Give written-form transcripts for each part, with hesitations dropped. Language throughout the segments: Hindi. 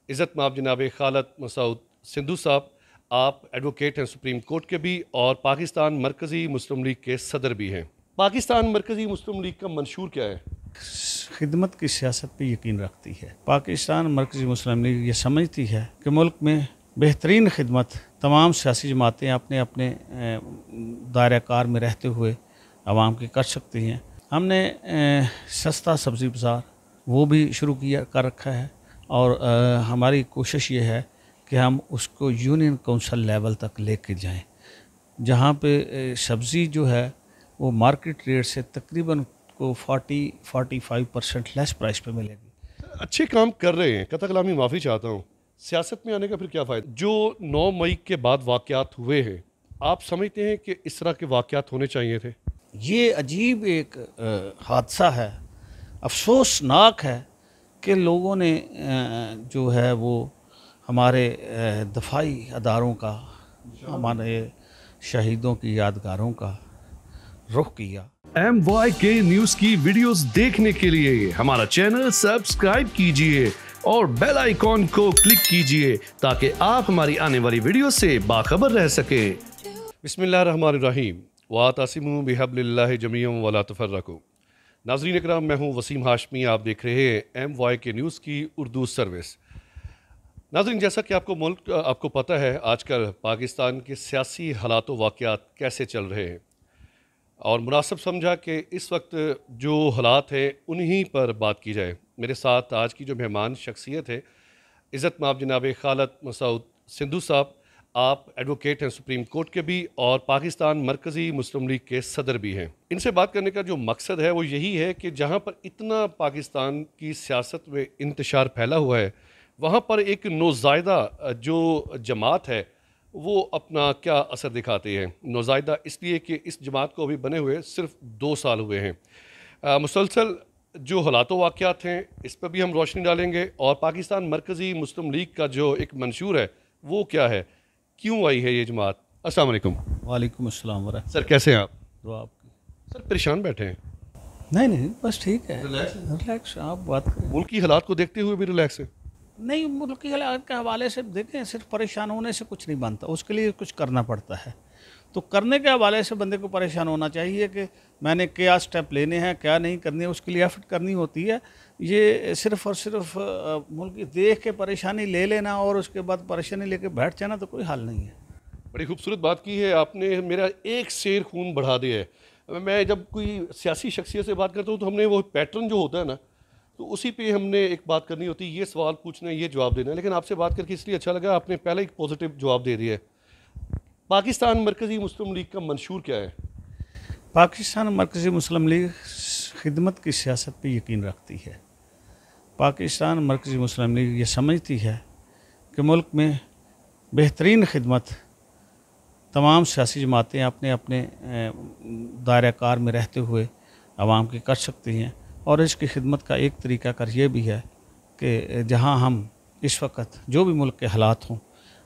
इज़्ज़त माब जनाब खालद मसूद सिंधु साहब, आप एडवोकेट हैं सुप्रीम कोर्ट के भी और पाकिस्तान मरकज़ी मुस्लिम लीग के सदर भी हैं। पाकिस्तान मरकज़ी मुस्लिम लीग का मंशूर क्या है? खिदमत की सियासत पे यकीन रखती है। पाकिस्तान मरकज़ी मुस्लिम लीग ये समझती है कि मुल्क में बेहतरीन खिदमत तमाम सियासी जमातें अपने अपने दायरा कार में रहते हुए आवाम की कर सकती हैं। हमने सस्ता सब्ज़ी बाज़ार वो भी शुरू किया कर रखा है और हमारी कोशिश ये है कि हम उसको यूनियन काउंसिल लेवल तक लेके जाएं, जहाँ पे सब्ज़ी जो है वो मार्केट रेट से तकरीबन को 40-45% लेस प्राइस पे मिलेगी। अच्छे काम कर रहे हैं, कतई कलामी माफ़ी चाहता हूँ। सियासत में आने का फिर क्या फ़ायदा? जो 9 मई के बाद वाक़यात हुए हैं, आप समझते हैं कि इस तरह के वाक़यात होने चाहिए थे? ये अजीब एक हादसा है, अफसोसनाक है कि लोगों ने जो है वो हमारे दफाई अदारों का, हमारे शहीदों की यादगारों का रुख किया। MYK न्यूज़ की वीडियोस देखने के लिए हमारा चैनल सब्सक्राइब कीजिए और बेल आइकॉन को क्लिक कीजिए ताकि आप हमारी आने वाली वीडियो से बाखबर रह सकें। बिस्मिल्लाहिर्रहमानिर्रहीम व तसिमू बिहब्लिल्लाहि जमीअन वला तफर्रकू। नाज़रीन इकराम, मैं हूँ वसीम हाशमी, आप देख रहे हैं MYK न्यूज़ की उर्दू सर्विस। नाज़रीन, जैसा कि आपको पता है आजकल पाकिस्तान के सियासी हालात व वाक़यात कैसे चल रहे हैं और मुनासिब समझा कि इस वक्त जो हालात हैं उन्हीं पर बात की जाए। मेरे साथ आज की जो मेहमान शख्सियत है, इज़्ज़त माब जनाब खालद मसूद सिंधु साहब, आप एडवोकेट हैं सुप्रीम कोर्ट के भी और पाकिस्तान मरकज़ी मुस्लिम लीग के सदर भी हैं। इनसे बात करने का जो मकसद है वो यही है कि जहाँ पर इतना पाकिस्तान की सियासत में इंतशार फैला हुआ है, वहाँ पर एक नौज़ायदा जो जमात है वो अपना क्या असर दिखाते हैं। नौज़ायदा इसलिए कि इस जमात को अभी बने हुए सिर्फ 2 साल हुए हैं। मुसलसल जो हालात वाक़यात हैं इस पर भी हम रोशनी डालेंगे और पाकिस्तान मरकज़ी मुस्लिम लीग का जो एक मंशूर है वो क्या है, क्यों आई है ये जमात। अस्सलाम वालेकुम। वालेकुम अस्सलाम वरहमतुल्लाह। सर कैसे हैं आप? तो आपकी सर परेशान बैठे हैं? नहीं नहीं, बस ठीक है, रिलैक्स आप बात करें। मुल्क की हालात को देखते हुए भी रिलैक्स है? नहीं, मुल्क की हालात के हवाले से देखें, सिर्फ परेशान होने से कुछ नहीं बनता, उसके लिए कुछ करना पड़ता है। तो करने के हवाले से बंदे को परेशान होना चाहिए कि मैंने क्या स्टेप लेने हैं, क्या नहीं करने, उसके लिए एफर्ट करनी होती है। ये सिर्फ और सिर्फ मुल्क की देख के परेशानी ले लेना और उसके बाद परेशानी लेके बैठ जाना तो कोई हल नहीं है। बड़ी खूबसूरत बात की है आपने, मेरा एक शेर खून बढ़ा दिया है। मैं जब कोई सियासी शख्सियत से बात करता हूँ तो हमने वो पैटर्न जो होता है ना, तो उसी पे हमने एक बात करनी होती है, ये सवाल पूछना है, ये जवाब देना है। लेकिन आपसे बात करके इसलिए अच्छा लगा, आपने पहले एक पॉजिटिव जवाब दे दिया है। पाकिस्तान मरकज़ी मुस्लिम लीग का मंशूर क्या है? पाकिस्तान मरकज़ी मुस्लिम लीग खिदमत की सियासत पे यकीन रखती है। पाकिस्तान मरकज़ी मुस्लिम लीग ये समझती है कि मुल्क में बेहतरीन खिदमत तमाम सियासी जमातें अपने अपने दायरा कार में रहते हुए आवाम की कर सकती हैं और इसकी खिदमत का एक तरीका कर ये भी है कि जहाँ हम इस वक्त जो भी मुल्क के हालात हों,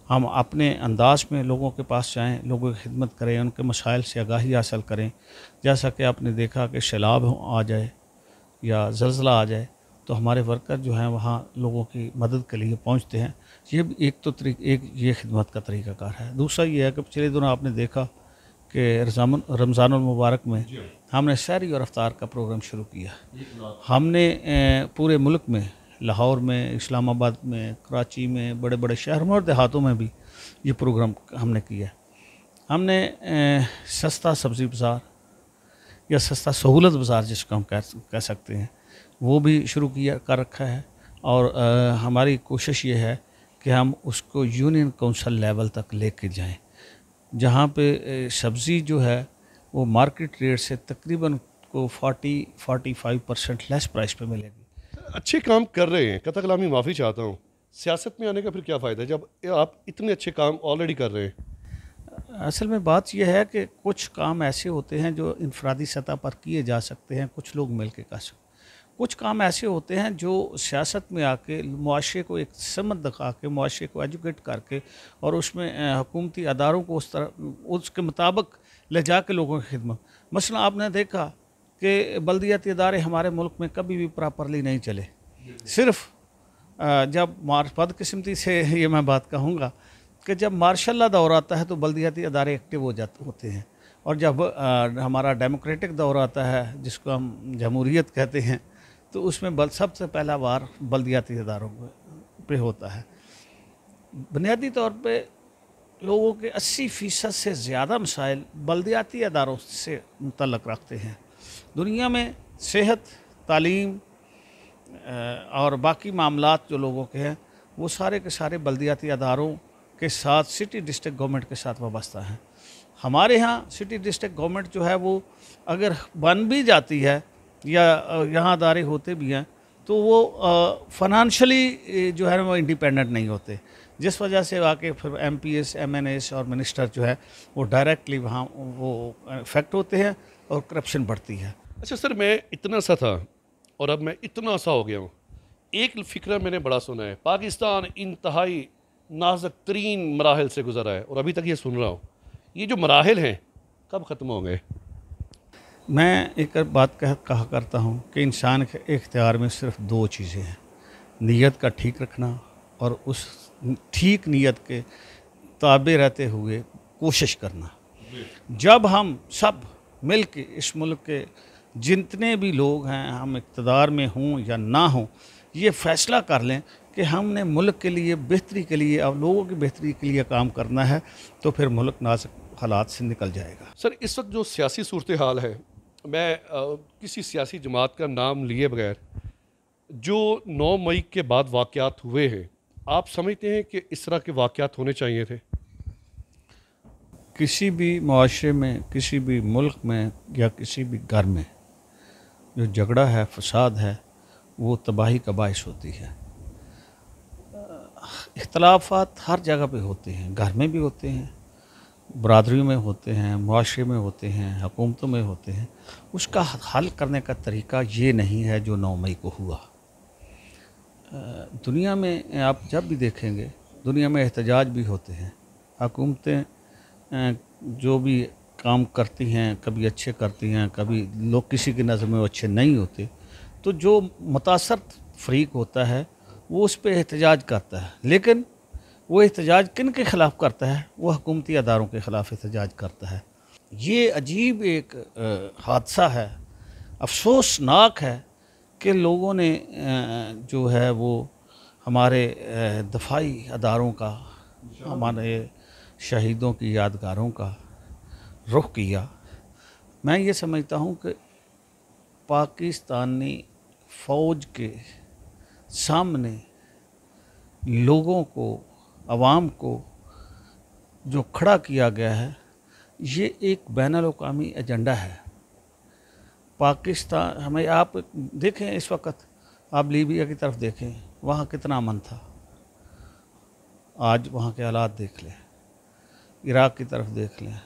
हम अपने अंदाज में लोगों के पास जाएं, लोगों की खिदमत करें, उनके मसाइल से आगाही हासिल करें। जैसा कि आपने देखा कि सैलाब आ जाए या ज़लज़ला आ जाए तो हमारे वर्कर जो हैं वहाँ लोगों की मदद के लिए पहुँचते हैं। ये भी एक ये खिदमत का तरीक़ाकार है। दूसरा ये है कि पिछले दिनों आपने देखा कि रमज़ानुल मुबारक में हमने सहरी और अफ्तार का प्रोग्राम शुरू किया। हमने पूरे मुल्क में, लाहौर में, इस्लामाबाद में, कराची में, बड़े बड़े शहरों में और देहातों में भी ये प्रोग्राम हमने किया। हमने सस्ता सब्ज़ी बाज़ार या सस्ता सहूलत बाज़ार जिसको हम कह सकते हैं वो भी शुरू किया कर रखा है और हमारी कोशिश ये है कि हम उसको यूनियन काउंसिल लेवल तक लेके जाएं, जहाँ पे सब्ज़ी जो है वो मार्केट रेट से तकरीबन को 40-45% लेस प्राइस पे मिलेगी। अच्छे काम कर रहे हैं, कतई कलामी माफ़ी चाहता हूँ। सियासत में आने का फिर क्या फ़ायदा जब आप इतने अच्छे काम ऑलरेडी कर रहे हैं? असल में बात यह है कि कुछ काम ऐसे होते हैं जो इनफरादी सतह पर किए जा सकते हैं, कुछ लोग मिल के कर सकते हैं। कुछ काम ऐसे होते हैं जो सियासत में आके मुआशरे को एक समझ दिखा के, मुआशरे को एजुकेट करके और उसमें हुकूमती अदारों को उस तरह उसके मुताबिक ले जा के लोगों की खिदमत। मसला आपने देखा कि बल्दियाती इदारे हमारे मुल्क में कभी भी प्रॉपरली नहीं चले। सिर्फ जब बदकिस्मती से ये मैं बात कहूँगा कि जब मार्शल लॉ दौर आता है तो बल्दियाती अदारे एक्टिव होते हैं, और जब हमारा डेमोक्रेटिक दौर आता है जिसको हम जमहूरियत कहते हैं, तो उसमें सबसे पहला वार बल्दियाती अदारों पे होता है। बुनियादी तौर पे लोगों के 80% से ज़्यादा मसाइल बल्दियाती अदारों से मुतल्लक़ रखते हैं। दुनिया में सेहत, तालीम और बाकी मामलात जो लोगों के हैं वो सारे के सारे बल्दियाती अदारों के साथ, सिटी डिस्ट्रिक्ट गवर्नमेंट के साथ वाबस्ता हैं। हमारे यहाँ सिटी डिस्ट्रिक्ट गवर्नमेंट जो है वो अगर बन भी जाती है या यहाँ अदारे होते भी हैं तो वो फाइनेंशियली जो है वो इंडिपेंडेंट नहीं होते, जिस वजह से आके फिर MPs, MNAs और मिनिस्टर जो है वो डायरेक्टली वहाँ वो इफेक्ट होते हैं और करप्शन बढ़ती है। अच्छा सर, मैं इतना सा था और अब मैं इतना सा हो गया हूँ। एक फ़िक्रा मैंने बड़ा सुना है, पाकिस्तान इंतहाई नाजुक तरीन मराहल से गुजरा है और अभी तक ये सुन रहा हूँ। ये जो मराहल हैं कब ख़त्म होंगे? मैं एक बात कहा करता हूँ कि इंसान के इख्तियार में सिर्फ 2 चीज़ें हैं, नीयत का ठीक रखना और उस ठीक नीयत के ताबे रहते हुए कोशिश करना। जब हम सब मिल के इस मुल्क के जितने भी लोग हैं, हम इक़्तिदार में हों या ना हों, ये फ़ैसला कर लें कि हमने मुल्क के लिए बेहतरी के लिए और लोगों की बेहतरी के लिए काम करना है, तो फिर मुल्क नाजुक हालात से निकल जाएगा। सर, इस वक्त जो सियासी सूरत हाल है, मैं किसी सियासी जमात का नाम लिए बगैर जो 9 मई के बाद वाक़यात हुए हैं, आप समझते हैं कि इस तरह के वाक़यात होने चाहिए थे? किसी भी मुआशरे में, किसी भी मुल्क में या किसी भी घर में जो झगड़ा है, फसाद है, वो तबाही का बाइस होती है। इख्तलाफात हर जगह पे होते हैं, घर में भी होते हैं, बरादरियों में होते हैं, मुआशरे में होते हैं, हुकूमतों में होते हैं। उसका हल करने का तरीका ये नहीं है जो 9 मई को हुआ। दुनिया में आप जब भी देखेंगे, दुनिया में एहतजाज भी होते हैं, हुकूमतें जो भी काम करती हैं कभी अच्छे करती हैं, कभी लोग किसी की नज़र में वो अच्छे नहीं होते, तो जो मुतासर फ़रीक होता है वो उस पर एहतजाज करता है, लेकिन वो एहतजाज किन के ख़िलाफ़ करता है? वो हुकूमती अदारों के ख़िलाफ़ एहतजाज करता है। ये अजीब एक हादसा है, अफसोसनाक है कि लोगों ने जो है वो हमारे दफाई अदारों का, हमारे शहीदों की यादगारों का रुख किया। मैं ये समझता हूँ कि पाकिस्तानी फ़ौज के सामने लोगों को, अवाम को जो खड़ा किया गया है, ये एक बैनुल-अक़वामी एजेंडा है। पाकिस्तान हमें, आप देखें इस वक्त, आप लीबिया की तरफ देखें, वहाँ कितना अमन था, आज वहाँ के हालात देख लें। इराक़ की तरफ देख लें,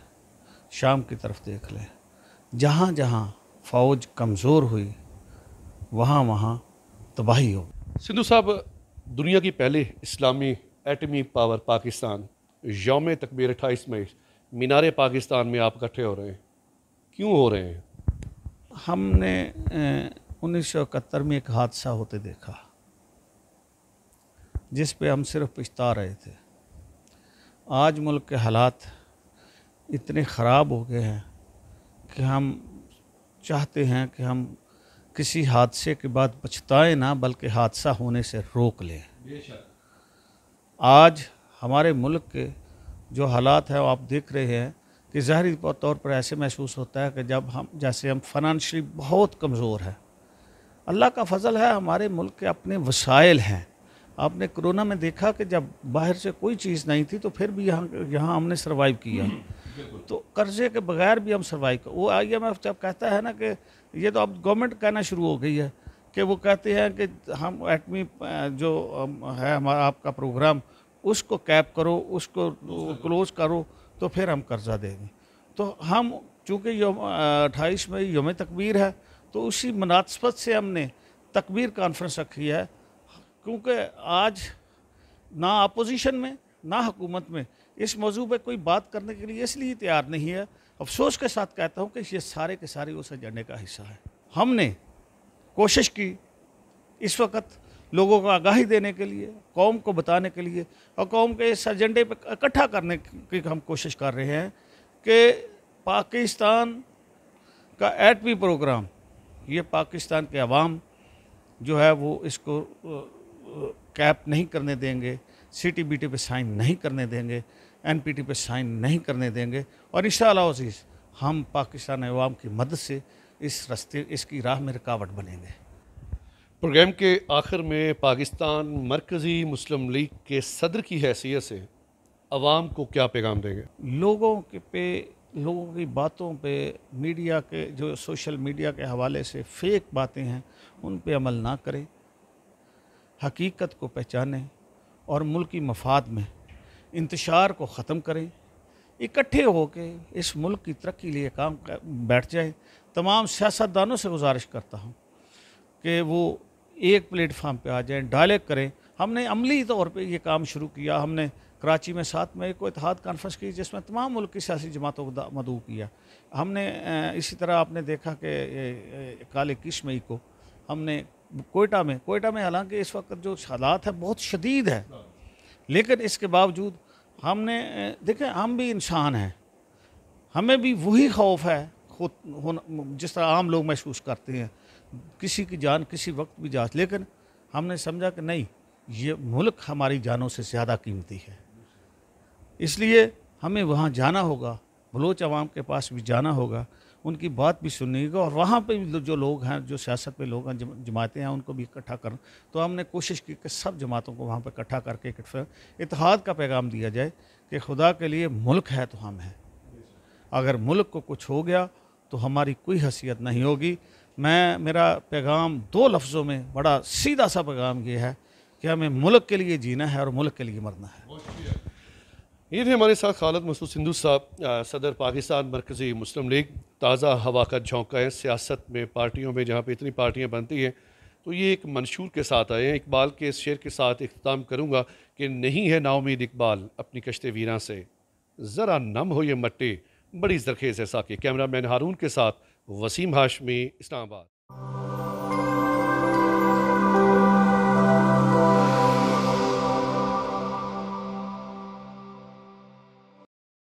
शाम की तरफ देख लें, जहाँ जहाँ फ़ौज कमज़ोर हुई वहाँ वहाँ तबाही हो। सिद्धू साहब, दुनिया की पहली इस्लामी एटमी पावर पाकिस्तान, यौम तकबीर 28 मई, मीनार पाकिस्तान में आप इकट्ठे हो रहे हैं, क्यों हो रहे हैं? हमने 1971 में एक हादसा होते देखा जिस पे हम सिर्फ पछता रहे थे। आज मुल्क के हालात इतने ख़राब हो गए हैं कि हम चाहते हैं कि हम किसी हादसे के बाद पछताएं ना, बल्कि हादसा होने से रोक लें। आज हमारे मुल्क के जो हालात हैं वो आप देख रहे हैं कि ज़ाहिरी तौर पर ऐसे महसूस होता है कि जब हम, जैसे हम फाइनेंशियली बहुत कमज़ोर हैं। अल्लाह का फ़ज़ल है, हमारे मुल्क के अपने वसाइल हैं। आपने कोरोना में देखा कि जब बाहर से कोई चीज़ नहीं थी तो फिर भी यहाँ हमने सर्वाइव किया, तो कर्ज़े के बगैर भी हम सर्वाइव कर। वो IMF जब कहता है ना कि ये तो अब गवर्नमेंट कहना शुरू हो गई है कि वो कहते हैं कि हम एटमी जो है हमारा आपका प्रोग्राम, उसको कैप करो, उसको क्लोज़ करो, तो फिर हम कर्ज़ा देंगे। तो हम चूँकि 28 मई यौम तकबीर है, तो उसी मुनासबत से हमने तकबीर कॉन्फ्रेंस रखी है, क्योंकि आज ना अपोजिशन में ना हुकूमत में इस मौजू पे कोई बात करने के लिए इसलिए तैयार नहीं है। अफसोस के साथ कहता हूँ कि ये सारे के सारे उस एजेंडे का हिस्सा है। हमने कोशिश की, इस वक्त लोगों को आगाही देने के लिए, कौम को बताने के लिए और कौम के इस एजेंडे पर इकट्ठा करने की हम कोशिश कर रहे हैं कि पाकिस्तान का एटमी प्रोग्राम, ये पाकिस्तान के अवाम जो है वो इसको कैप नहीं करने देंगे, CTBT पे साइन नहीं करने देंगे, NPT पे साइन नहीं करने देंगे और इंशाअल्लाह अज़ीज़ हम पाकिस्तान अवाम की मदद से इसकी राह में रुकावट बनेंगे। प्रोग्राम के आखिर में पाकिस्तान मरकज़ी मुस्लिम लीग के सदर की हैसियत से अवाम को क्या पैगाम देंगे? लोगों की बातों पे, मीडिया के जो सोशल मीडिया के हवाले से फेक बातें हैं उन पे अमल ना करें, हकीकत को पहचानें और मुल्की मफाद में इंतशार को ख़त्म करें, इकट्ठे होके इस मुल्क की तरक्की के लिए काम बैठ जाए। तमाम सियासतदानों से गुजारिश करता हूँ कि वो एक प्लेटफार्म पे आ जाएं, डायलॉग करें। हमने अमली तौर पे ये काम शुरू किया। हमने कराची में 7 मई को इत्तेहाद कॉन्फ्रेंस की जिसमें तमाम मुल्क की सियासी जमातों को मदऊ किया। हमने इसी तरह आपने देखा कि कल 21 मई को हमने कोयटा में हालांकि इस वक्त जो हालात है बहुत शदीद है, लेकिन इसके बावजूद हमने देखें हम भी इंसान हैं, हमें भी वही खौफ है खुद जिस तरह आम लोग महसूस करते हैं, किसी की जान किसी वक्त भी जा, लेकिन हमने समझा कि नहीं, ये मुल्क हमारी जानों से ज़्यादा कीमती है, इसलिए हमें वहाँ जाना होगा, बलोच अवाम के पास भी जाना होगा, उनकी बात भी सुननी होगी और वहाँ पे जो लोग हैं, जो सियासत पे लोग हैं, जमातें हैं, उनको भी इकट्ठा कर। तो हमने कोशिश की कि सब जमातों को वहाँ पे इकट्ठा करके इत्तेहाद का पैगाम दिया जाए कि खुदा के लिए मुल्क है तो हम हैं, अगर मुल्क को कुछ हो गया तो हमारी कोई हैसियत नहीं होगी। मेरा पैगाम 2 लफ्ज़ों में बड़ा सीधा सा पैगाम ये है कि हमें मुल्क के लिए जीना है और मुल्क के लिए मरना है। ये थे हमारे साथ खालिद मसूद सिंधु साहब, सदर पाकिस्तान मरकज़ी मुस्लिम लीग। ताज़ा हवा का झोंका है सियासत में, पार्टियों में, जहाँ पे इतनी पार्टियाँ बनती हैं, तो ये एक मंशूर के साथ आए हैं। इकबाल के इस शेर के साथ इख्तिताम करूँगा कि नहीं है नाउमीद इकबाल अपनी कश्ते वीरां से, ज़रा नम हो ये मट्टी बड़ी ज़रखेज़ है साकी। कैमरा मैन हारून के साथ वसीम हाशमी, इस्लामाबाद।